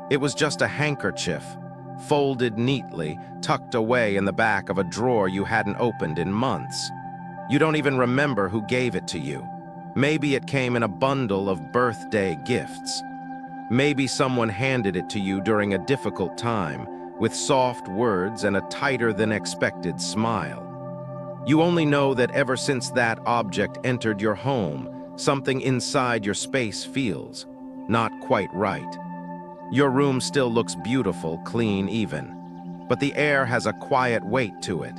It was just a handkerchief, folded neatly, tucked away in the back of a drawer you hadn't opened in months. You don't even remember who gave it to you. Maybe it came in a bundle of birthday gifts. Maybe someone handed it to you during a difficult time, with soft words and a tighter-than-expected smile. You only know that ever since that object entered your home, something inside your space feels not quite right. Your room still looks beautiful, clean even, but the air has a quiet weight to it.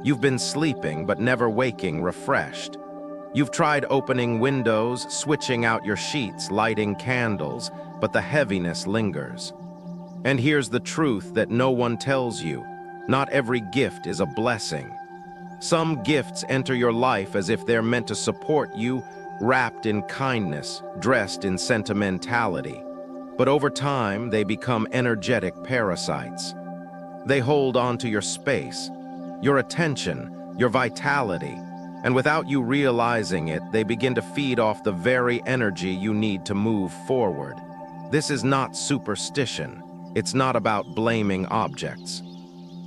You've been sleeping but never waking refreshed. You've tried opening windows, switching out your sheets, lighting candles, but the heaviness lingers. And here's the truth that no one tells you. Not every gift is a blessing. Some gifts enter your life as if they're meant to support you, wrapped in kindness, dressed in sentimentality. But over time, they become energetic parasites. They hold on to your space, your attention, your vitality, and without you realizing it, they begin to feed off the very energy you need to move forward. This is not superstition. It's not about blaming objects.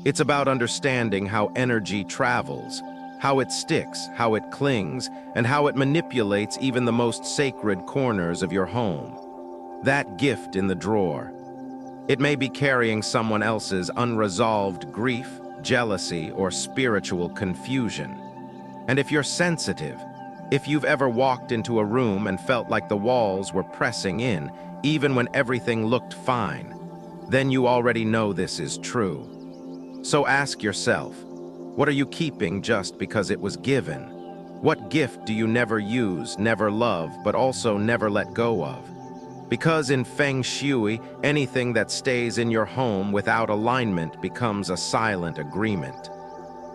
It's about understanding how energy travels, how it sticks, how it clings, and how it manipulates even the most sacred corners of your home. That gift in the drawer. It may be carrying someone else's unresolved grief, jealousy, or spiritual confusion. And if you're sensitive, if you've ever walked into a room and felt like the walls were pressing in, even when everything looked fine, then you already know this is true. So ask yourself, what are you keeping just because it was given? What gift do you never use, never love, but also never let go of? Because in Feng Shui, anything that stays in your home without alignment becomes a silent agreement.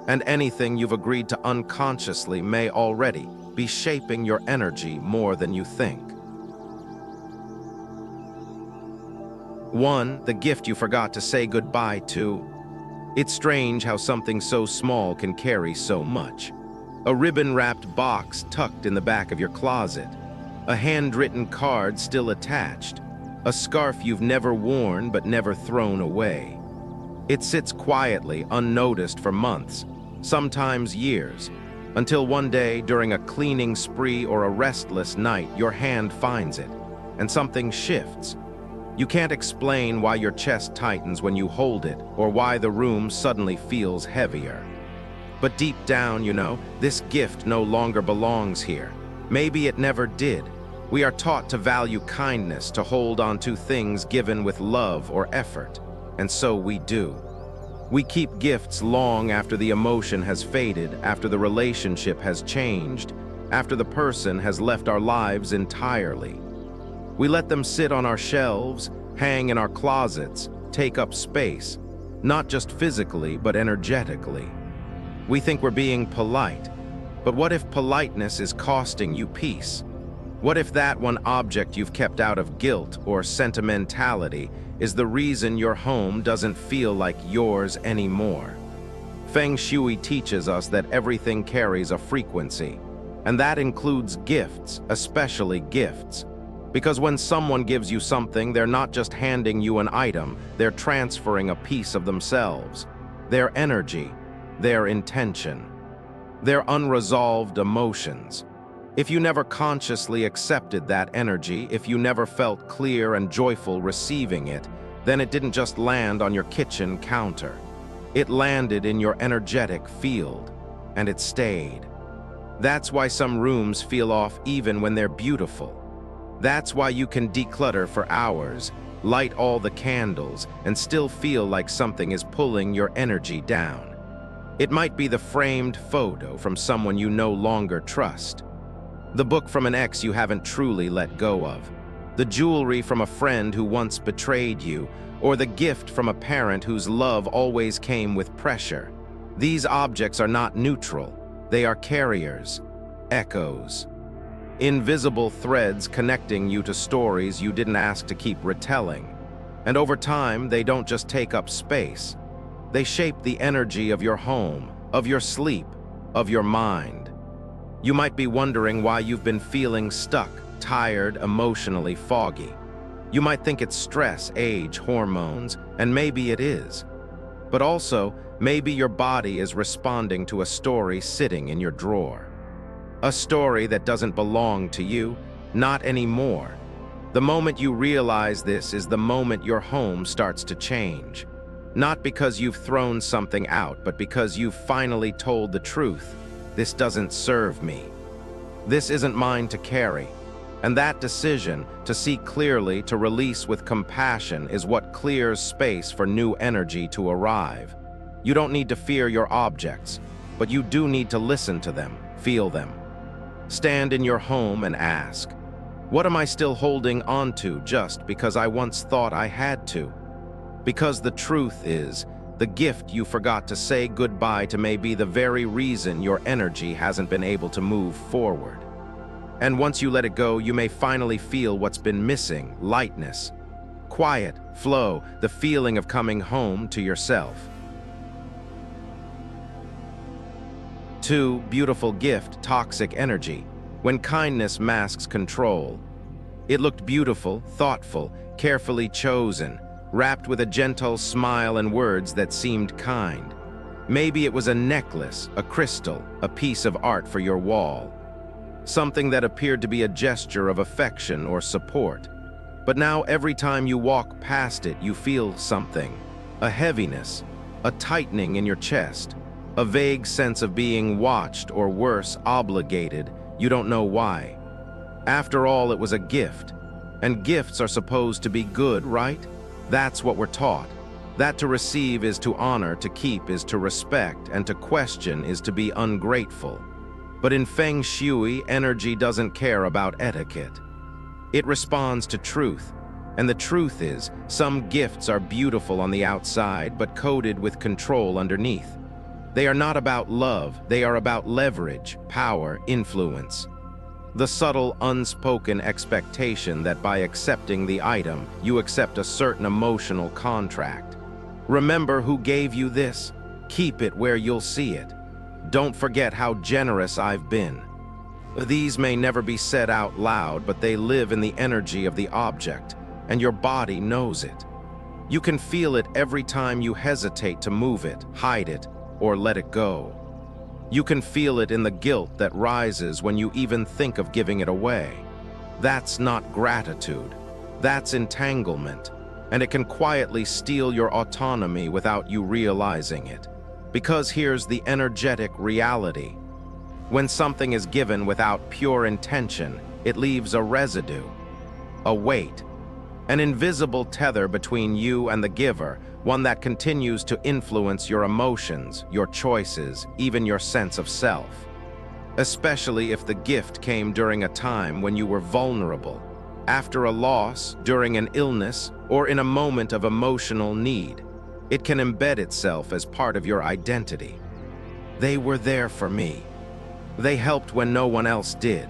And anything you've agreed to unconsciously may already be shaping your energy more than you think. 1. The gift you forgot to say goodbye to. It's strange how something so small can carry so much. A ribbon-wrapped box tucked in the back of your closet. A handwritten card still attached. A scarf you've never worn but never thrown away. It sits quietly, unnoticed for months, sometimes years, until one day during a cleaning spree or a restless night, your hand finds it, and something shifts. You can't explain why your chest tightens when you hold it, or why the room suddenly feels heavier. But deep down, you know, this gift no longer belongs here. Maybe it never did. We are taught to value kindness, to hold on to things given with love or effort, and so we do. We keep gifts long after the emotion has faded, after the relationship has changed, after the person has left our lives entirely. We let them sit on our shelves, hang in our closets, take up space, not just physically, but energetically. We think we're being polite, but what if politeness is costing you peace? What if that one object you've kept out of guilt or sentimentality is the reason your home doesn't feel like yours anymore? Feng Shui teaches us that everything carries a frequency, and that includes gifts, especially gifts. Because when someone gives you something, they're not just handing you an item, they're transferring a piece of themselves, their energy, their intention, their unresolved emotions. If you never consciously accepted that energy, if you never felt clear and joyful receiving it, then it didn't just land on your kitchen counter. It landed in your energetic field, and it stayed. That's why some rooms feel off even when they're beautiful. That's why you can declutter for hours, light all the candles, and still feel like something is pulling your energy down. It might be the framed photo from someone you no longer trust, the book from an ex you haven't truly let go of, the jewelry from a friend who once betrayed you, or the gift from a parent whose love always came with pressure. These objects are not neutral. They are carriers, echoes, invisible threads connecting you to stories you didn't ask to keep retelling. And over time, they don't just take up space. They shape the energy of your home, of your sleep, of your mind. You might be wondering why you've been feeling stuck, tired, emotionally foggy. You might think it's stress, age, hormones, and maybe it is. But also, maybe your body is responding to a story sitting in your drawer. A story that doesn't belong to you, not anymore. The moment you realize this is the moment your home starts to change. Not because you've thrown something out, but because you've finally told the truth. This doesn't serve me. This isn't mine to carry. And that decision, to see clearly, to release with compassion, is what clears space for new energy to arrive. You don't need to fear your objects, but you do need to listen to them, feel them. Stand in your home and ask, what am I still holding onto just because I once thought I had to? Because the truth is, the gift you forgot to say goodbye to may be the very reason your energy hasn't been able to move forward. And once you let it go, you may finally feel what's been missing: lightness, quiet, flow, the feeling of coming home to yourself. 2. Beautiful gift, toxic energy. When kindness masks control. It looked beautiful, thoughtful, carefully chosen, wrapped with a gentle smile and words that seemed kind. Maybe it was a necklace, a crystal, a piece of art for your wall. Something that appeared to be a gesture of affection or support. But now every time you walk past it, you feel something. A heaviness, a tightening in your chest, a vague sense of being watched, or worse, obligated. You don't know why. After all, it was a gift. And gifts are supposed to be good, right? That's what we're taught. That to receive is to honor, to keep is to respect, and to question is to be ungrateful. But in Feng Shui, energy doesn't care about etiquette. It responds to truth. And the truth is, some gifts are beautiful on the outside, but coated with control underneath. They are not about love, they are about leverage, power, influence. The subtle, unspoken expectation that by accepting the item, you accept a certain emotional contract. Remember who gave you this. Keep it where you'll see it. Don't forget how generous I've been. These may never be said out loud, but they live in the energy of the object, and your body knows it. You can feel it every time you hesitate to move it, hide it, or let it go. You can feel it in the guilt that rises when you even think of giving it away. That's not gratitude. That's entanglement, and it can quietly steal your autonomy without you realizing it. Because here's the energetic reality. When something is given without pure intention, it leaves a residue, a weight, an invisible tether between you and the giver, one that continues to influence your emotions, your choices, even your sense of self. Especially if the gift came during a time when you were vulnerable, after a loss, during an illness, or in a moment of emotional need. It can embed itself as part of your identity. They were there for me. They helped when no one else did.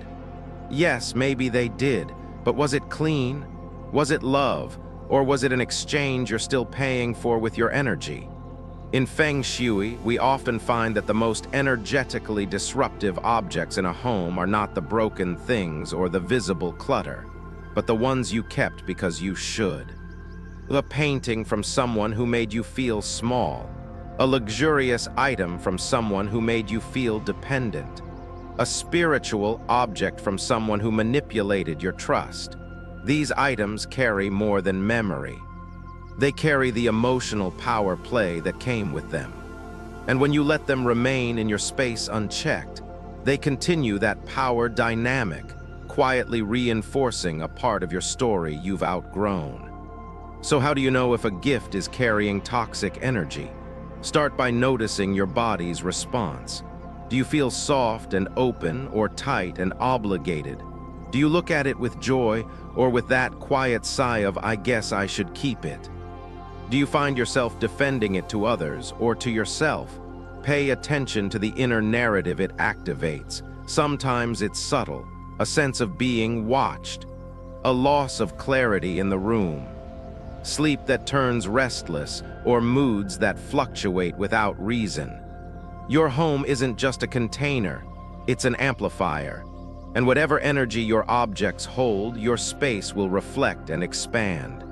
Yes, maybe they did, but was it clean? Was it love? Or was it an exchange you're still paying for with your energy? In Feng Shui, we often find that the most energetically disruptive objects in a home are not the broken things or the visible clutter, but the ones you kept because you should. A painting from someone who made you feel small. A luxurious item from someone who made you feel dependent. A spiritual object from someone who manipulated your trust. These items carry more than memory. They carry the emotional power play that came with them. And when you let them remain in your space unchecked, they continue that power dynamic, quietly reinforcing a part of your story you've outgrown. So how do you know if a gift is carrying toxic energy? Start by noticing your body's response. Do you feel soft and open, or tight and obligated? Do you look at it with joy, or with that quiet sigh of, I guess I should keep it? Do you find yourself defending it to others or to yourself? Pay attention to the inner narrative it activates. Sometimes it's subtle, a sense of being watched, a loss of clarity in the room, sleep that turns restless, or moods that fluctuate without reason. Your home isn't just a container, it's an amplifier. And whatever energy your objects hold, your space will reflect and expand.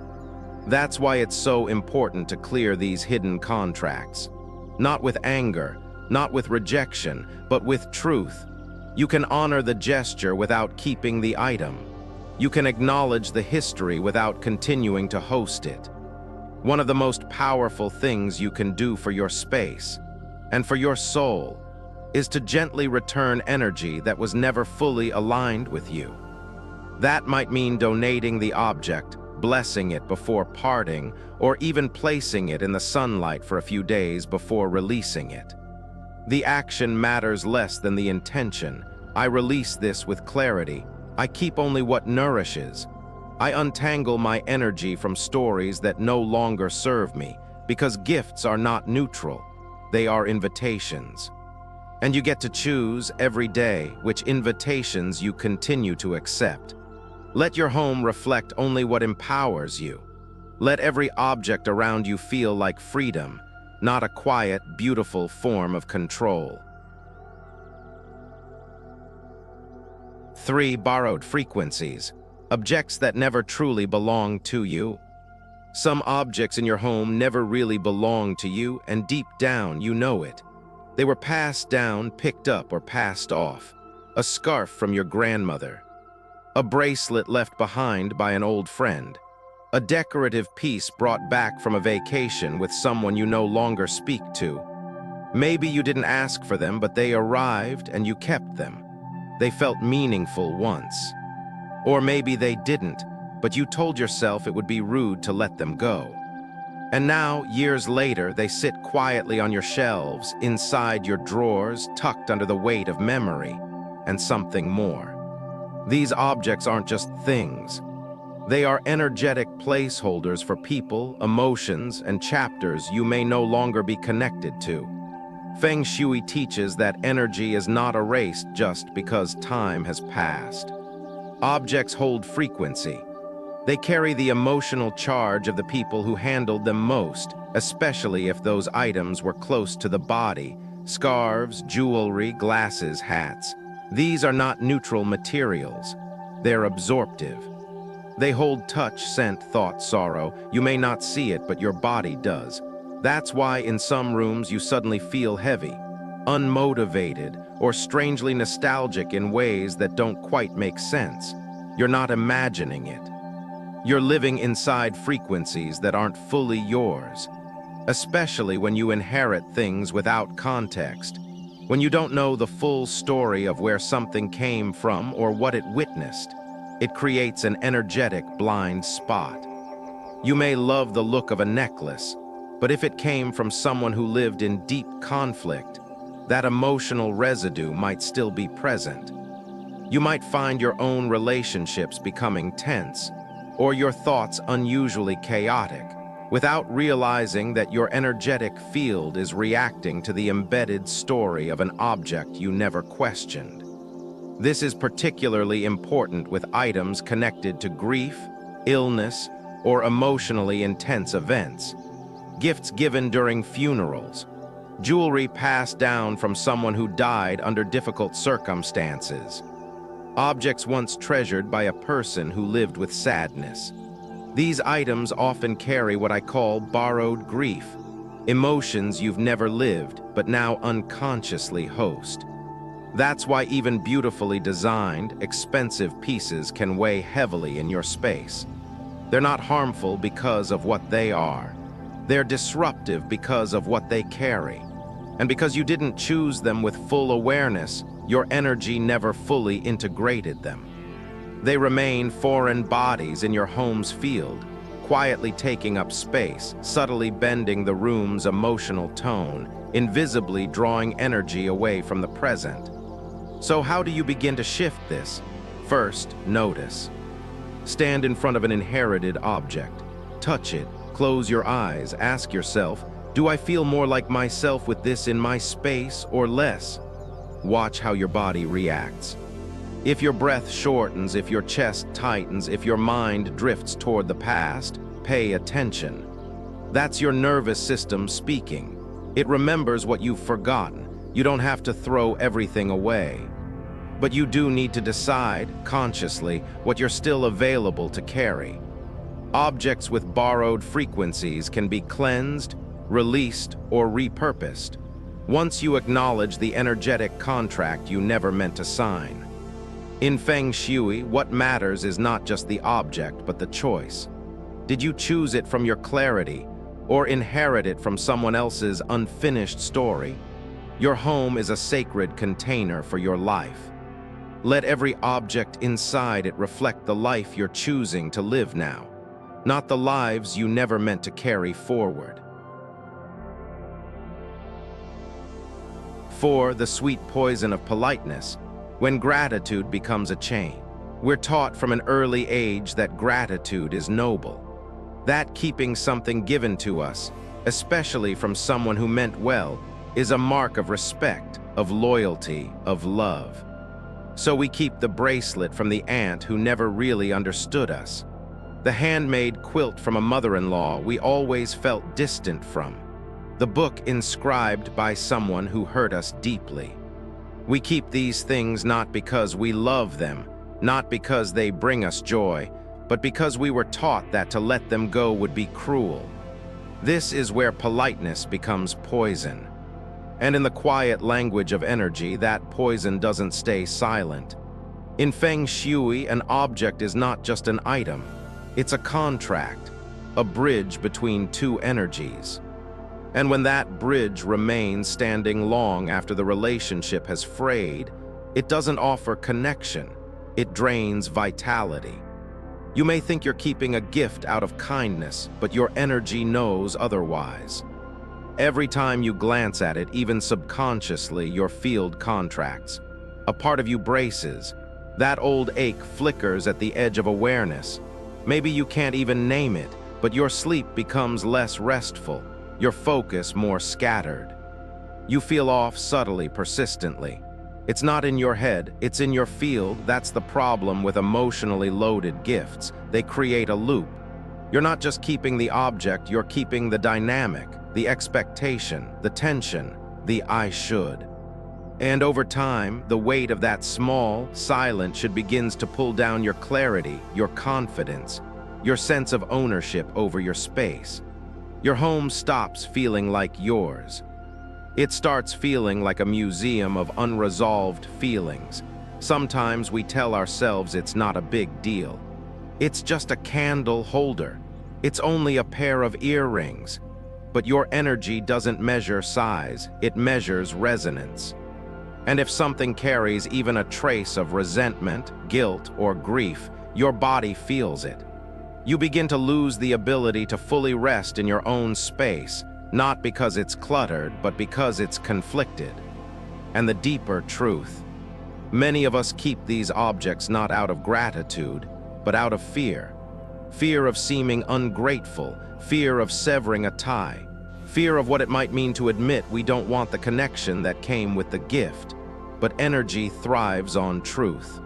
That's why it's so important to clear these hidden contracts. Not with anger, not with rejection, but with truth. You can honor the gesture without keeping the item. You can acknowledge the history without continuing to host it. One of the most powerful things you can do for your space and for your soul is to gently return energy that was never fully aligned with you. That might mean donating the object, blessing it before parting, or even placing it in the sunlight for a few days before releasing it. The action matters less than the intention. I release this with clarity. I keep only what nourishes. I untangle my energy from stories that no longer serve me, because gifts are not neutral. They are invitations. And you get to choose every day which invitations you continue to accept. Let your home reflect only what empowers you. Let every object around you feel like freedom, not a quiet, beautiful form of control. 3. Borrowed frequencies. Objects that never truly belong to you. Some objects in your home never really belong to you, and deep down you know it. They were passed down, picked up, or passed off. A scarf from your grandmother. A bracelet left behind by an old friend. A decorative piece brought back from a vacation with someone you no longer speak to. Maybe you didn't ask for them, but they arrived and you kept them. They felt meaningful once. Or maybe they didn't, but you told yourself it would be rude to let them go. And now, years later, they sit quietly on your shelves, inside your drawers, tucked under the weight of memory, and something more. These objects aren't just things. They are energetic placeholders for people, emotions, and chapters you may no longer be connected to. Feng Shui teaches that energy is not erased just because time has passed. Objects hold frequency. They carry the emotional charge of the people who handled them most, especially if those items were close to the body: scarves, jewelry, glasses, hats. These are not neutral materials. They're absorptive. They hold touch, scent, thought, sorrow. You may not see it, but your body does. That's why in some rooms you suddenly feel heavy, unmotivated, or strangely nostalgic in ways that don't quite make sense. You're not imagining it. You're living inside frequencies that aren't fully yours, especially when you inherit things without context, when you don't know the full story of where something came from or what it witnessed. It creates an energetic blind spot. You may love the look of a necklace, but if it came from someone who lived in deep conflict, that emotional residue might still be present. You might find your own relationships becoming tense, or your thoughts unusually chaotic, without realizing that your energetic field is reacting to the embedded story of an object you never questioned. This is particularly important with items connected to grief, illness, or emotionally intense events. Gifts given during funerals. Jewelry passed down from someone who died under difficult circumstances. Objects once treasured by a person who lived with sadness. These items often carry what I call borrowed grief, emotions you've never lived but now unconsciously host. That's why even beautifully designed, expensive pieces can weigh heavily in your space. They're not harmful because of what they are. They're disruptive because of what they carry. And because you didn't choose them with full awareness, your energy never fully integrated them. They remain foreign bodies in your home's field, quietly taking up space, subtly bending the room's emotional tone, invisibly drawing energy away from the present. So how do you begin to shift this? First, notice. Stand in front of an inherited object. Touch it, close your eyes, ask yourself, do I feel more like myself with this in my space or less? Watch how your body reacts. If your breath shortens, if your chest tightens, if your mind drifts toward the past, pay attention. That's your nervous system speaking. It remembers what you've forgotten. You don't have to throw everything away. But you do need to decide, consciously, what you're still available to carry. Objects with borrowed frequencies can be cleansed, released, or repurposed, once you acknowledge the energetic contract you never meant to sign. In Feng Shui, what matters is not just the object, but the choice. Did you choose it from your clarity, or inherit it from someone else's unfinished story? Your home is a sacred container for your life. Let every object inside it reflect the life you're choosing to live now, not the lives you never meant to carry forward. 4. The sweet poison of politeness. When gratitude becomes a chain. We're taught from an early age that gratitude is noble. That keeping something given to us, especially from someone who meant well, is a mark of respect, of loyalty, of love. So we keep the bracelet from the aunt who never really understood us, the handmade quilt from a mother-in-law we always felt distant from, the book inscribed by someone who hurt us deeply. We keep these things not because we love them, not because they bring us joy, but because we were taught that to let them go would be cruel. This is where politeness becomes poison. And in the quiet language of energy, that poison doesn't stay silent. In Feng Shui, an object is not just an item. It's a contract, a bridge between two energies. And when that bridge remains standing long after the relationship has frayed, it doesn't offer connection, it drains vitality. You may think you're keeping a gift out of kindness, but your energy knows otherwise. Every time you glance at it, even subconsciously, your field contracts. A part of you braces. That old ache flickers at the edge of awareness. Maybe you can't even name it, but your sleep becomes less restful, your focus more scattered. You feel off subtly, persistently. It's not in your head, it's in your field. That's the problem with emotionally loaded gifts. They create a loop. You're not just keeping the object, you're keeping the dynamic, the expectation, the tension, the I should. And over time, the weight of that small, silent should begins to pull down your clarity, your confidence, your sense of ownership over your space. Your home stops feeling like yours. It starts feeling like a museum of unresolved feelings. Sometimes we tell ourselves it's not a big deal. It's just a candle holder. It's only a pair of earrings. But your energy doesn't measure size, it measures resonance. And if something carries even a trace of resentment, guilt, or grief, your body feels it. You begin to lose the ability to fully rest in your own space, not because it's cluttered, but because it's conflicted. And the deeper truth. Many of us keep these objects not out of gratitude, but out of fear. Fear of seeming ungrateful, fear of severing a tie, fear of what it might mean to admit we don't want the connection that came with the gift. But energy thrives on truth.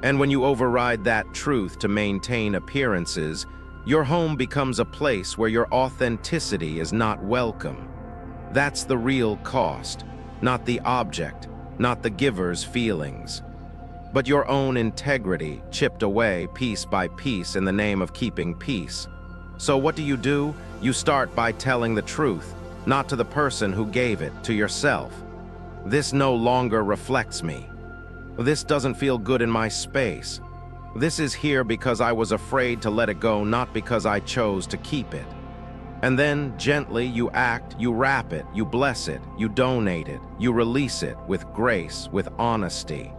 And when you override that truth to maintain appearances, your home becomes a place where your authenticity is not welcome. That's the real cost, not the object, not the giver's feelings, but your own integrity chipped away piece by piece in the name of keeping peace. So what do? You start by telling the truth, not to the person who gave it, to yourself. This no longer reflects me. This doesn't feel good in my space. This is here because I was afraid to let it go, not because I chose to keep it. And then, gently, you act, you wrap it, you bless it, you donate it, you release it with grace, with honesty,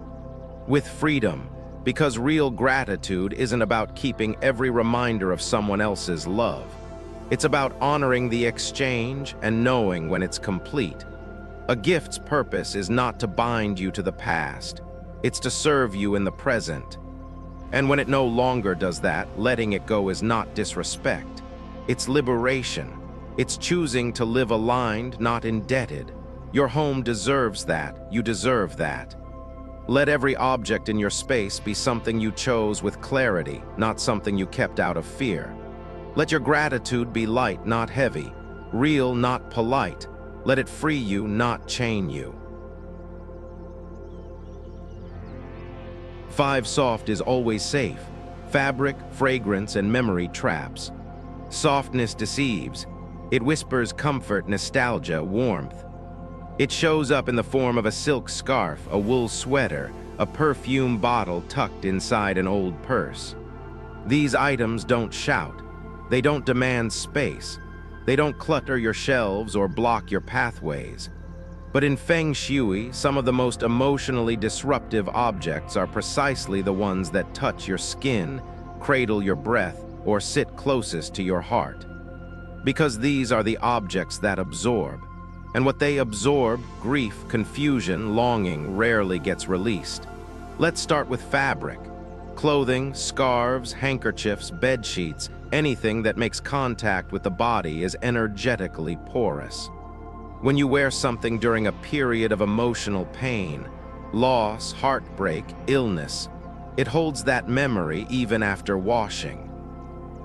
with freedom, because real gratitude isn't about keeping every reminder of someone else's love. It's about honoring the exchange and knowing when it's complete. A gift's purpose is not to bind you to the past. It's to serve you in the present. And when it no longer does that, letting it go is not disrespect. It's liberation. It's choosing to live aligned, not indebted. Your home deserves that. You deserve that. Let every object in your space be something you chose with clarity, not something you kept out of fear. Let your gratitude be light, not heavy, real, not polite. Let it free you, not chain you. 5 soft is always safe. Fabric, fragrance, and memory traps. Softness deceives. It whispers comfort, nostalgia, warmth. It shows up in the form of a silk scarf, a wool sweater, a perfume bottle tucked inside an old purse. These items don't shout. They don't demand space. They don't clutter your shelves or block your pathways. But in Feng Shui, some of the most emotionally disruptive objects are precisely the ones that touch your skin, cradle your breath, or sit closest to your heart. Because these are the objects that absorb. And what they absorb, grief, confusion, longing, rarely gets released. Let's start with fabric. Clothing, scarves, handkerchiefs, bed sheets, anything that makes contact with the body is energetically porous. When you wear something during a period of emotional pain, loss, heartbreak, illness, it holds that memory even after washing.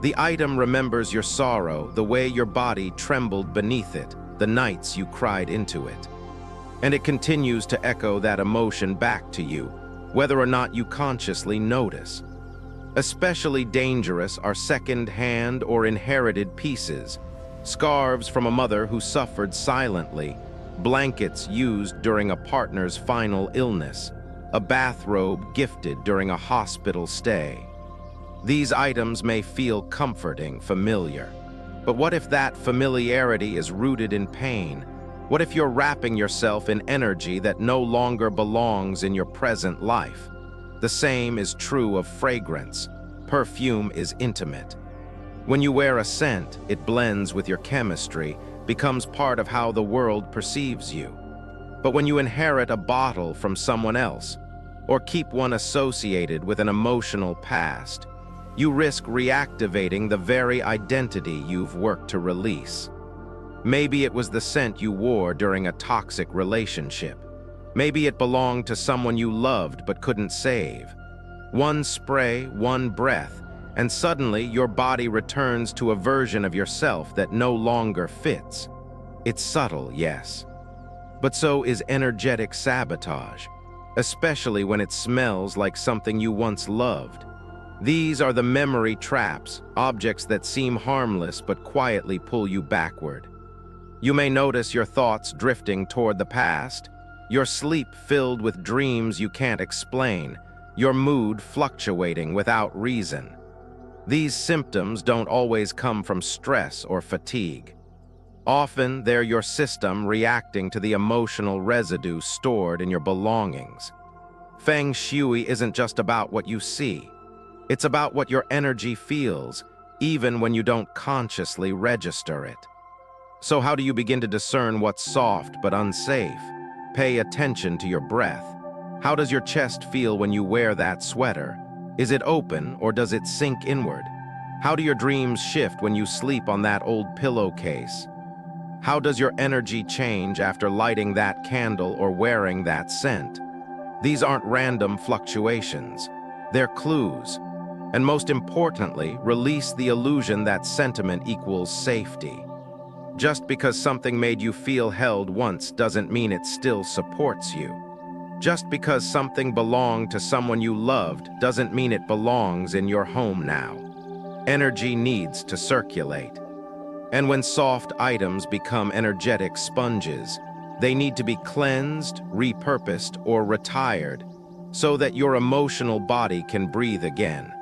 The item remembers your sorrow, the way your body trembled beneath it, the nights you cried into it. And it continues to echo that emotion back to you, whether or not you consciously notice. Especially dangerous are second-hand or inherited pieces, scarves from a mother who suffered silently, blankets used during a partner's final illness, a bathrobe gifted during a hospital stay. These items may feel comforting, familiar. But what if that familiarity is rooted in pain? What if you're wrapping yourself in energy that no longer belongs in your present life? The same is true of fragrance. Perfume is intimate. When you wear a scent, it blends with your chemistry, becomes part of how the world perceives you. But when you inherit a bottle from someone else, or keep one associated with an emotional past, you risk reactivating the very identity you've worked to release. Maybe it was the scent you wore during a toxic relationship. Maybe it belonged to someone you loved but couldn't save. One spray, one breath, and suddenly your body returns to a version of yourself that no longer fits. It's subtle, yes. But so is energetic sabotage, especially when it smells like something you once loved. These are the memory traps, objects that seem harmless but quietly pull you backward. You may notice your thoughts drifting toward the past, your sleep filled with dreams you can't explain, your mood fluctuating without reason. These symptoms don't always come from stress or fatigue. Often, they're your system reacting to the emotional residue stored in your belongings. Feng Shui isn't just about what you see. It's about what your energy feels, even when you don't consciously register it. So how do you begin to discern what's soft but unsafe? Pay attention to your breath. How does your chest feel when you wear that sweater? Is it open or does it sink inward? How do your dreams shift when you sleep on that old pillowcase? How does your energy change after lighting that candle or wearing that scent? These aren't random fluctuations. They're clues. And most importantly, release the illusion that sentiment equals safety. Just because something made you feel held once doesn't mean it still supports you. Just because something belonged to someone you loved doesn't mean it belongs in your home now. Energy needs to circulate. And when soft items become energetic sponges, they need to be cleansed, repurposed, or retired so that your emotional body can breathe again.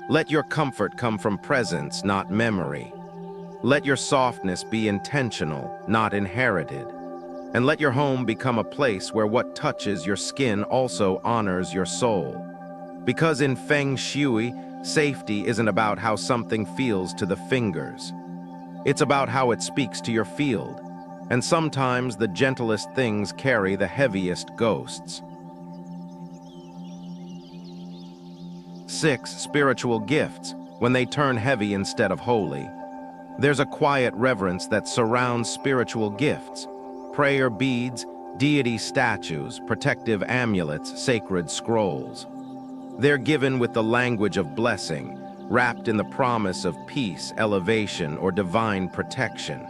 Let your comfort come from presence, not memory. Let your softness be intentional, not inherited. And let your home become a place where what touches your skin also honors your soul. Because in Feng Shui, safety isn't about how something feels to the fingers. It's about how it speaks to your field. And sometimes the gentlest things carry the heaviest ghosts. 6. Spiritual gifts, when they turn heavy instead of holy. There's a quiet reverence that surrounds spiritual gifts. Prayer beads, deity statues, protective amulets, sacred scrolls. They're given with the language of blessing, wrapped in the promise of peace, elevation, or divine protection.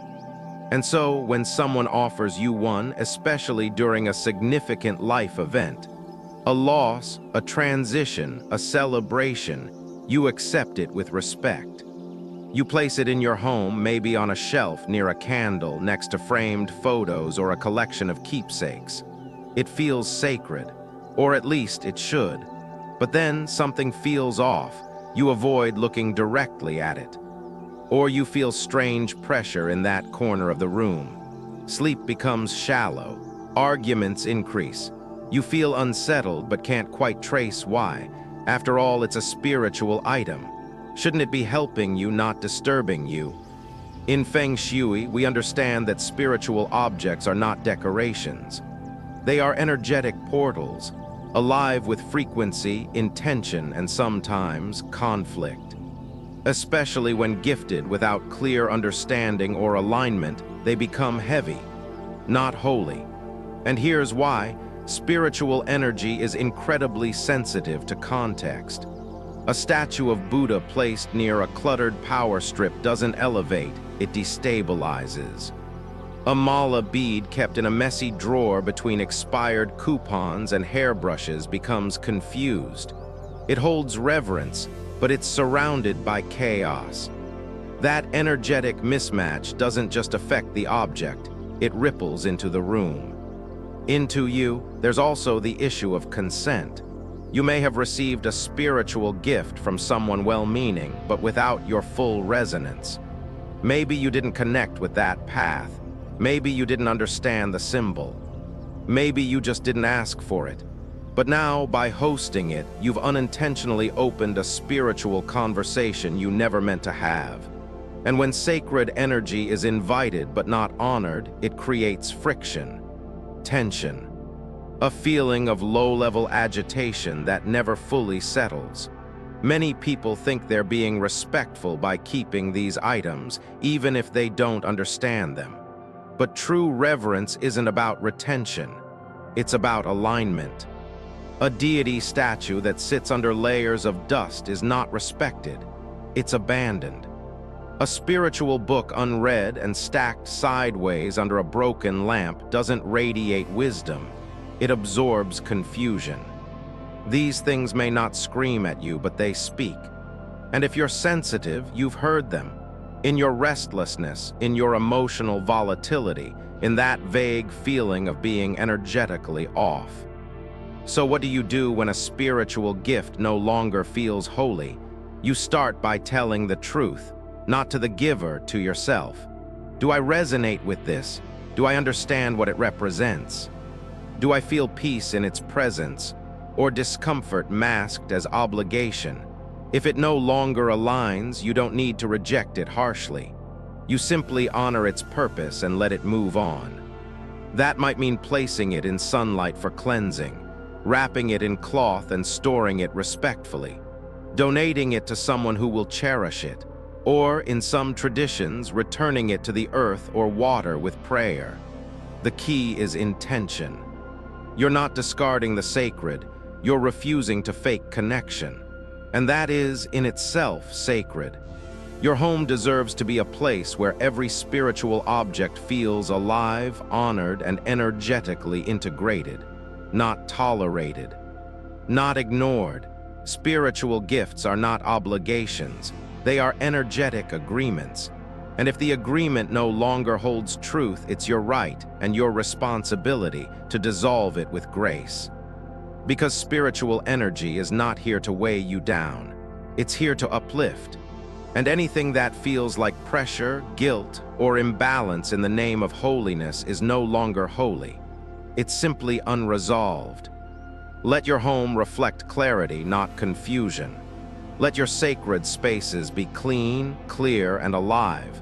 And so, when someone offers you one, especially during a significant life event, A loss, a transition, a celebration, you accept it with respect. You place it in your home, maybe on a shelf near a candle next to framed photos or a collection of keepsakes. It feels sacred, or at least it should. But then something feels off. You avoid looking directly at it. Or you feel strange pressure in that corner of the room. Sleep becomes shallow. Arguments increase. You feel unsettled but can't quite trace why. After all, it's a spiritual item. Shouldn't it be helping you, not disturbing you? In Feng Shui, we understand that spiritual objects are not decorations. They are energetic portals, alive with frequency, intention, and sometimes conflict. Especially when gifted without clear understanding or alignment, they become heavy, not holy. And here's why: spiritual energy is incredibly sensitive to context. A statue of Buddha placed near a cluttered power strip doesn't elevate, it destabilizes. A mala bead kept in a messy drawer between expired coupons and hairbrushes becomes confused. It holds reverence, but it's surrounded by chaos. That energetic mismatch doesn't just affect the object, it ripples into the room. Into you, there's also the issue of consent. You may have received a spiritual gift from someone well-meaning, but without your full resonance. Maybe you didn't connect with that path. Maybe you didn't understand the symbol. Maybe you just didn't ask for it. But now, by hosting it, you've unintentionally opened a spiritual conversation you never meant to have. And when sacred energy is invited but not honored, it creates friction, tension, a feeling of low-level agitation that never fully settles. Many people think they're being respectful by keeping these items, even if they don't understand them. But true reverence isn't about retention. It's about alignment. A deity statue that sits under layers of dust is not respected. It's abandoned. A spiritual book unread and stacked sideways under a broken lamp doesn't radiate wisdom. It absorbs confusion. These things may not scream at you, but they speak. And if you're sensitive, you've heard them. In your restlessness, in your emotional volatility, in that vague feeling of being energetically off. So what do you do when a spiritual gift no longer feels holy? You start by telling the truth, not to the giver, to yourself. Do I resonate with this? Do I understand what it represents? Do I feel peace in its presence, or discomfort masked as obligation? If it no longer aligns, you don't need to reject it harshly. You simply honor its purpose and let it move on. That might mean placing it in sunlight for cleansing, wrapping it in cloth and storing it respectfully, donating it to someone who will cherish it, or, in some traditions, returning it to the earth or water with prayer. The key is intention. You're not discarding the sacred, you're refusing to fake connection. And that is, in itself, sacred. Your home deserves to be a place where every spiritual object feels alive, honored, and energetically integrated, not tolerated, not ignored. Spiritual gifts are not obligations. They are energetic agreements. And if the agreement no longer holds truth, it's your right and your responsibility to dissolve it with grace. Because spiritual energy is not here to weigh you down. It's here to uplift. And anything that feels like pressure, guilt, or imbalance in the name of holiness is no longer holy. It's simply unresolved. Let your home reflect clarity, not confusion. Let your sacred spaces be clean, clear, and alive.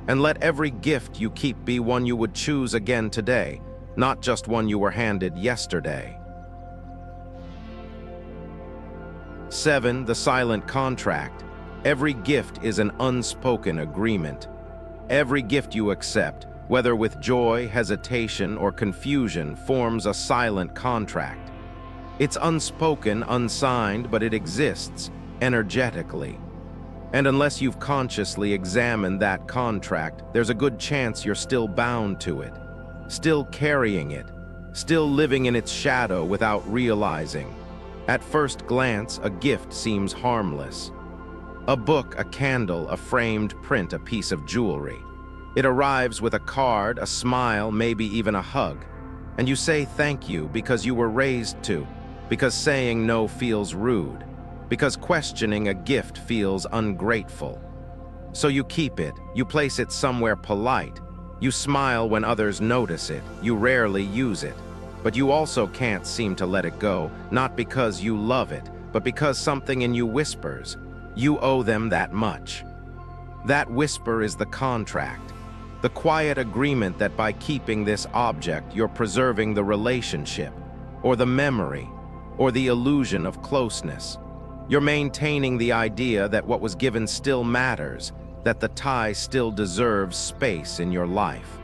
And let every gift you keep be one you would choose again today, not just one you were handed yesterday. 7. The silent contract. Every gift is an unspoken agreement. Every gift you accept, whether with joy, hesitation, or confusion, forms a silent contract. It's unspoken, unsigned, but it exists, energetically. And unless you've consciously examined that contract, there's a good chance you're still bound to it, still carrying it, still living in its shadow without realizing. At first glance, a gift seems harmless. A book, a candle, a framed print, a piece of jewelry. It arrives with a card, a smile, maybe even a hug. And you say thank you because you were raised to, because saying no feels rude, because questioning a gift feels ungrateful. So you keep it, you place it somewhere polite, you smile when others notice it, you rarely use it. But you also can't seem to let it go, not because you love it, but because something in you whispers, you owe them that much. That whisper is the contract, the quiet agreement that by keeping this object you're preserving the relationship, or the memory, or the illusion of closeness. You're maintaining the idea that what was given still matters, that the tie still deserves space in your life.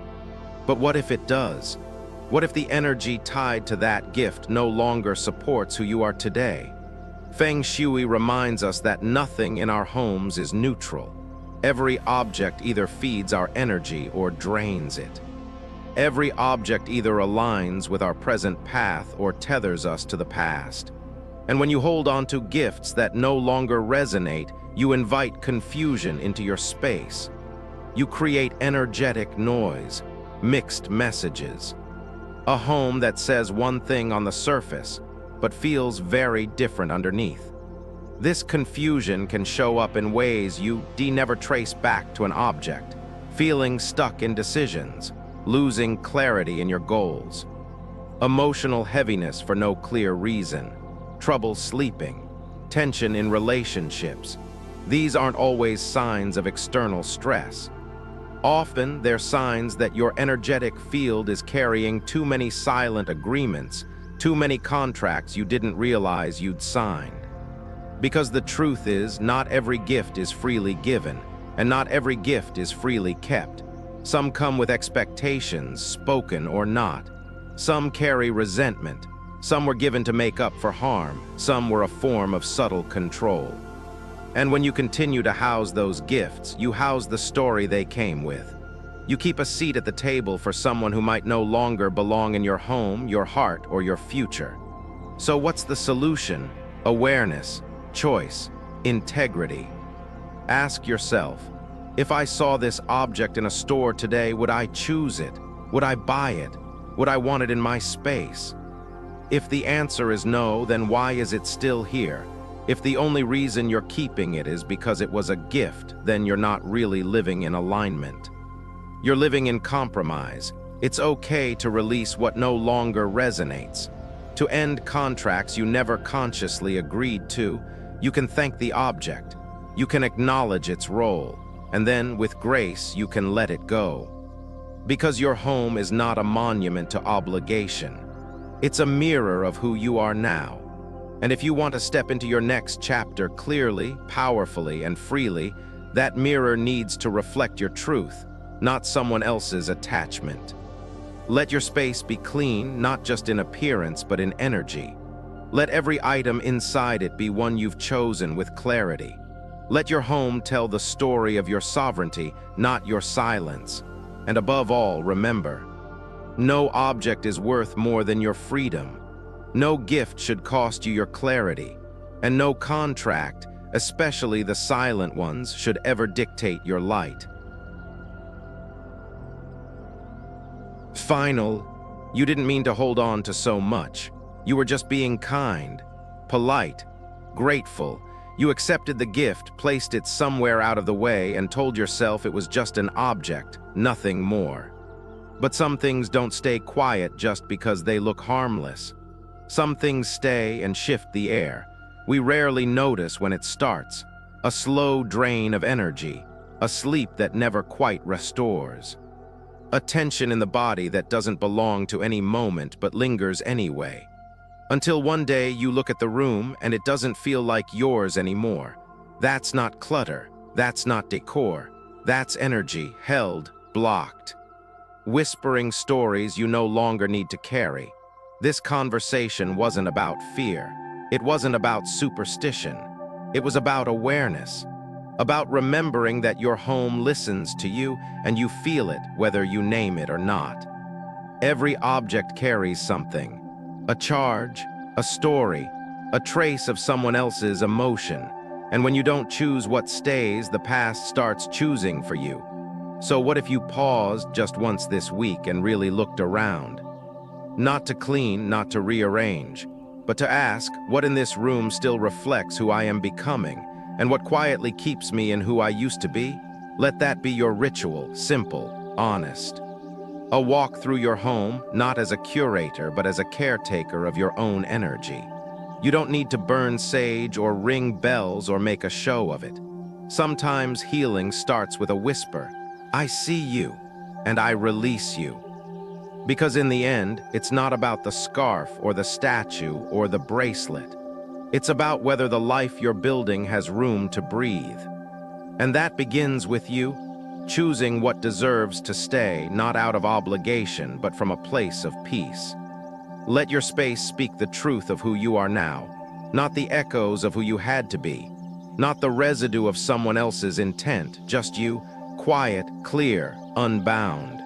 But what if it does? What if the energy tied to that gift no longer supports who you are today? Feng Shui reminds us that nothing in our homes is neutral. Every object either feeds our energy or drains it. Every object either aligns with our present path or tethers us to the past. And when you hold on to gifts that no longer resonate, you invite confusion into your space. You create energetic noise, mixed messages. A home that says one thing on the surface, but feels very different underneath. This confusion can show up in ways you never trace back to an object, feeling stuck in decisions, losing clarity in your goals. Emotional heaviness for no clear reason, trouble sleeping, tension in relationships. These aren't always signs of external stress. Often, they're signs that your energetic field is carrying too many silent agreements, too many contracts you didn't realize you'd signed. Because the truth is, not every gift is freely given, and not every gift is freely kept. Some come with expectations, spoken or not. Some carry resentment. Some were given to make up for harm. Some were a form of subtle control. And when you continue to house those gifts, you house the story they came with. You keep a seat at the table for someone who might no longer belong in your home, your heart, or your future. So what's the solution? Awareness, choice, integrity. Ask yourself, if I saw this object in a store today, would I choose it? Would I buy it? Would I want it in my space? If the answer is no, then why is it still here? If the only reason you're keeping it is because it was a gift, then you're not really living in alignment. You're living in compromise. It's okay to release what no longer resonates. To end contracts you never consciously agreed to. You can thank the object. You can acknowledge its role. And then, with grace, you can let it go. Because your home is not a monument to obligation. It's a mirror of who you are now. And if you want to step into your next chapter clearly, powerfully, and freely, that mirror needs to reflect your truth, not someone else's attachment. Let your space be clean, not just in appearance, but in energy. Let every item inside it be one you've chosen with clarity. Let your home tell the story of your sovereignty, not your silence. And above all, remember, no object is worth more than your freedom. No gift should cost you your clarity, and no contract, especially the silent ones, should ever dictate your light. Final, you didn't mean to hold on to so much. You were just being kind, polite, grateful. You accepted the gift, placed it somewhere out of the way, and told yourself it was just an object, nothing more. But some things don't stay quiet just because they look harmless. Some things stay and shift the air. We rarely notice when it starts. A slow drain of energy, a sleep that never quite restores. A tension in the body that doesn't belong to any moment but lingers anyway. Until one day you look at the room and it doesn't feel like yours anymore. That's not clutter. That's not decor. That's energy held, blocked. Whispering stories you no longer need to carry. This conversation wasn't about fear. It wasn't about superstition. It was about awareness. About remembering that your home listens to you and you feel it whether you name it or not. Every object carries something. A charge, a story, a trace of someone else's emotion. And when you don't choose what stays, the past starts choosing for you. So what if you paused just once this week and really looked around? Not to clean, not to rearrange, but to ask what in this room still reflects who I am becoming, and what quietly keeps me in who I used to be? Let that be your ritual, simple, honest. A walk through your home, not as a curator, but as a caretaker of your own energy. You don't need to burn sage or ring bells or make a show of it. Sometimes healing starts with a whisper. I see you, and I release you. Because in the end, it's not about the scarf or the statue or the bracelet. It's about whether the life you're building has room to breathe. And that begins with you, choosing what deserves to stay, not out of obligation, but from a place of peace. Let your space speak the truth of who you are now, not the echoes of who you had to be, not the residue of someone else's intent, just you, quiet, clear, unbound.